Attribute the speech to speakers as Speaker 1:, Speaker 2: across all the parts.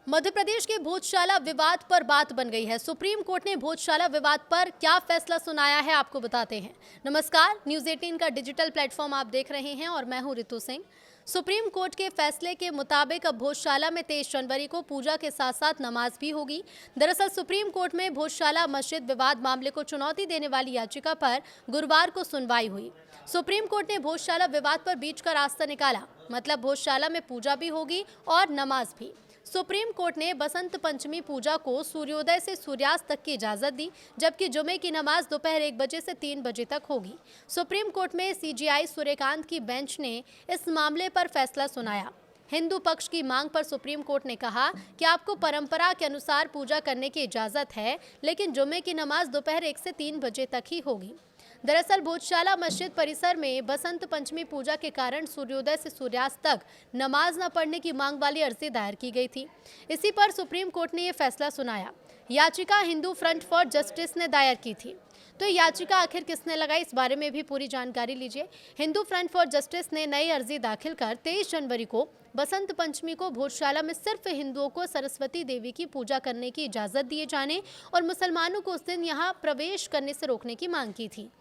Speaker 1: मध्य प्रदेश के भोजशाला विवाद पर बात बन गई है। सुप्रीम कोर्ट ने भोजशाला विवाद पर क्या फैसला सुनाया है, आपको बताते हैं। नमस्कार, न्यूज़ 18 का डिजिटल प्लेटफॉर्म आप देख रहे हैं और मैं हूं रितु सिंह। सुप्रीम कोर्ट के फैसले के मुताबिक अब भोजशाला में 23 जनवरी को पूजा के साथ साथ नमाज भी होगी। दरअसल सुप्रीम कोर्ट में भोजशाला मस्जिद विवाद मामले को चुनौती देने वाली याचिका पर गुरुवार को सुनवाई हुई। सुप्रीम कोर्ट ने भोजशाला विवाद पर बीच का रास्ता निकाला, मतलब भोजशाला में पूजा भी होगी और नमाज भी। सुप्रीम कोर्ट ने बसंत पंचमी पूजा को सूर्योदय से सूर्यास्त तक की इजाजत दी, जबकि जुमे की नमाज दोपहर 1 बजे से 3 बजे तक होगी। सुप्रीम कोर्ट में सीजेआई सूर्यकांत की बेंच ने इस मामले पर फैसला सुनाया। हिंदू पक्ष की मांग पर सुप्रीम कोर्ट ने कहा कि आपको परंपरा के अनुसार पूजा करने की इजाजत है, लेकिन जुमे की नमाज दोपहर 1 से 3 बजे तक ही होगी। दरअसल भोजशाला मस्जिद परिसर में बसंत पंचमी पूजा के कारण सूर्योदय से सूर्यास्त तक नमाज न पढ़ने की मांग वाली अर्जी दायर की गई थी। इसी पर सुप्रीम कोर्ट ने यह फैसला सुनाया। याचिका हिंदू फ्रंट फॉर जस्टिस ने दायर की थी। तो याचिका आखिर किसने लगाई, इस बारे में भी पूरी जानकारी लीजिए। हिंदू फ्रंट फॉर जस्टिस ने नई अर्जी दाखिल कर 23 जनवरी को बसंत पंचमी को भोजशाला में सिर्फ हिंदुओं को सरस्वती देवी की पूजा करने की इजाजत दिए जाने और मुसलमानों को उस दिन यहां प्रवेश करने से रोकने की मांग की थी।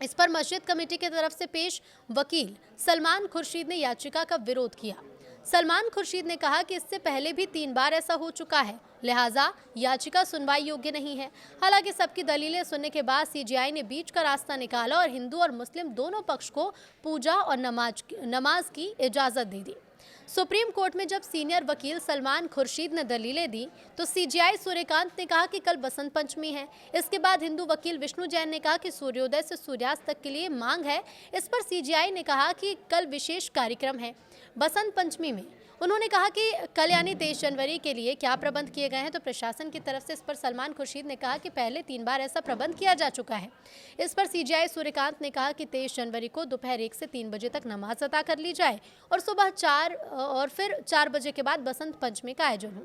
Speaker 1: इस पर मस्जिद कमेटी की तरफ से पेश वकील सलमान खुर्शीद ने याचिका का विरोध किया। सलमान खुर्शीद ने कहा कि इससे पहले भी 3 बार ऐसा हो चुका है, लिहाजा याचिका सुनवाई योग्य नहीं है। हालांकि सबकी दलीलें सुनने के बाद सीजेआई ने बीच का रास्ता निकाला और हिंदू और मुस्लिम दोनों पक्ष को पूजा और नमाज की इजाजत दे दी। सुप्रीम कोर्ट में जब सीनियर वकील सलमान खुर्शीद ने दलीलें दी तो सीजेआई सूर्यकांत ने कहा कि कल बसंत पंचमी है। इसके बाद हिंदू वकील विष्णु जैन ने कहा कि सूर्योदय से सूर्यास्त तक के लिए मांग है। इस पर सीजेआई ने कहा कि कल विशेष कार्यक्रम है बसंत पंचमी में। उन्होंने कहा कि कल यानी 23 जनवरी के लिए क्या प्रबंध किए गए हैं, तो प्रशासन की तरफ से इस पर सलमान खुर्शीद ने कहा कि पहले 3 बार ऐसा प्रबंध किया जा चुका है। इस पर सीजेआई सूर्यकांत ने कहा कि 23 जनवरी को दोपहर 1 से 3 बजे तक नमाज अदा कर ली जाए और सुबह 4 और फिर 4 बजे के बाद बसंत पंचमी का आयोजन हो।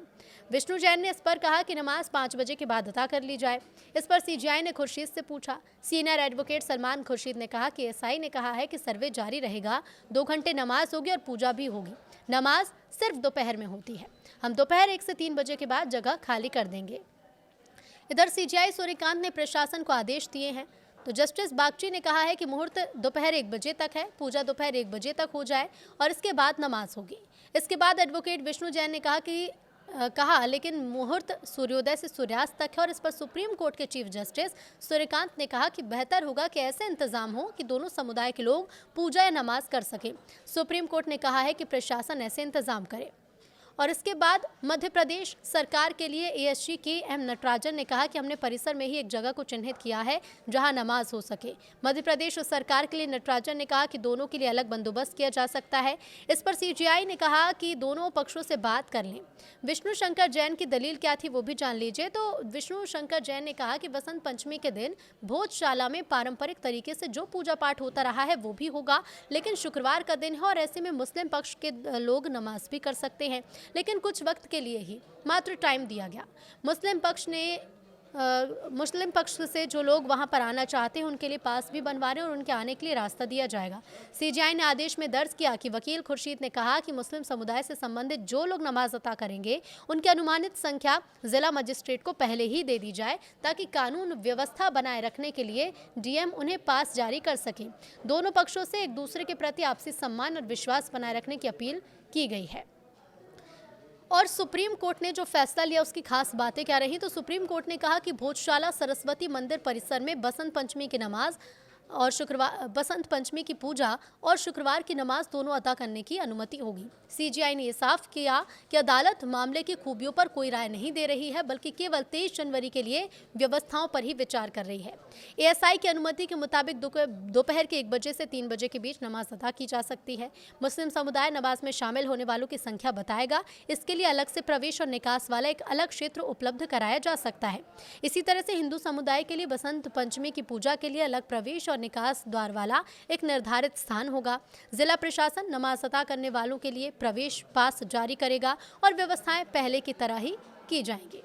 Speaker 1: विष्णु जैन ने इस पर कहा कि नमाज 5 बजे के बाद अदा कर ली जाए। इस पर सीजेआई ने खुर्शीद से पूछा। सीनियर एडवोकेट सलमान खुर्शीद ने कहा कि एसआई ने कहा है कि सर्वे जारी रहेगा, 2 घंटे नमाज होगी और पूजा भी होगी। नमाज सिर्फ दोपहर में होती है। हम दोपहर 1 से 3 बजे के बाद जगह खाली कर देंगे। इधर सीजेआई सूर्यकांत ने प्रशासन को आदेश दिए हैं। तो जस्टिस बागची ने कहा है कि मुहूर्त दोपहर 1 बजे तक है, पूजा दोपहर 1 बजे तक हो जाए और इसके बाद नमाज होगी। इसके बाद एडवोकेट विष्णु जैन ने कहा लेकिन मुहूर्त सूर्योदय से सूर्यास्त तक है और इस पर सुप्रीम कोर्ट के चीफ जस्टिस सूर्यकांत ने कहा कि बेहतर होगा कि ऐसे इंतजाम हो कि दोनों समुदाय के लोग पूजा या नमाज कर सकें। सुप्रीम कोर्ट ने कहा है कि प्रशासन ऐसे इंतजाम करे। और इसके बाद मध्य प्रदेश सरकार के लिए एएसजी के एम नटराजन ने कहा कि हमने परिसर में ही एक जगह को चिन्हित किया है जहां नमाज हो सके। मध्य प्रदेश सरकार के लिए नटराजन ने कहा कि दोनों के लिए अलग बंदोबस्त किया जा सकता है। इस पर सीजेआई ने कहा कि दोनों पक्षों से बात कर लें। विष्णु शंकर जैन की दलील क्या थी वो भी जान लीजिए। तो विष्णु शंकर जैन ने कहा कि बसंत पंचमी के दिन भोजशाला में पारंपरिक तरीके से जो पूजा पाठ होता रहा है वो भी होगा, लेकिन शुक्रवार का दिन है और ऐसे में मुस्लिम पक्ष के लोग नमाज भी कर सकते हैं, लेकिन कुछ वक्त के लिए ही मात्र टाइम दिया गया। मुस्लिम पक्ष से जो लोग वहां पर आना चाहते हैं उनके लिए पास भी बनवा रहे हैं और उनके आने के लिए रास्ता दिया जाएगा। सीजेआई ने आदेश में दर्ज किया कि वकील खुर्शीद ने कहा कि मुस्लिम समुदाय से संबंधित जो लोग नमाज अता करेंगे उनकी अनुमानित संख्या जिला मजिस्ट्रेट को पहले ही दे दी जाए ताकि कानून व्यवस्था बनाए रखने के लिए डीएम उन्हें पास जारी कर सके। दोनों पक्षों से एक दूसरे के प्रति आपसी सम्मान और विश्वास बनाए रखने की अपील की गई है। और सुप्रीम कोर्ट ने जो फैसला लिया उसकी खास बातें क्या रही, तो सुप्रीम कोर्ट ने कहा कि भोजशाला सरस्वती मंदिर परिसर में बसंत पंचमी की नमाज और बसंत पंचमी की पूजा और शुक्रवार की नमाज दोनों अदा करने की अनुमति होगी। सीजेआई ने यह साफ किया कि अदालत मामले की खूबियों पर कोई राय नहीं दे रही है, बल्कि केवल 23 जनवरी के लिए व्यवस्थाओं पर ही विचार कर रही है। एएसआई की अनुमति के मुताबिक दोपहर के 1 बजे से 3 बजे के बीच नमाज अदा की जा सकती है। मुस्लिम समुदाय नमाज में शामिल होने वालों की संख्या बताएगा। इसके लिए अलग से प्रवेश और निकास वाला एक अलग क्षेत्र उपलब्ध कराया जा सकता है। इसी तरह से हिंदू समुदाय के लिए बसंत पंचमी की पूजा के लिए अलग प्रवेश और निकास द्वार वाला एक निर्धारित स्थान होगा। जिला प्रशासन नमाज अदा करने वालों के लिए प्रवेश पास जारी करेगा और व्यवस्थाएं पहले की तरह ही की जाएंगी।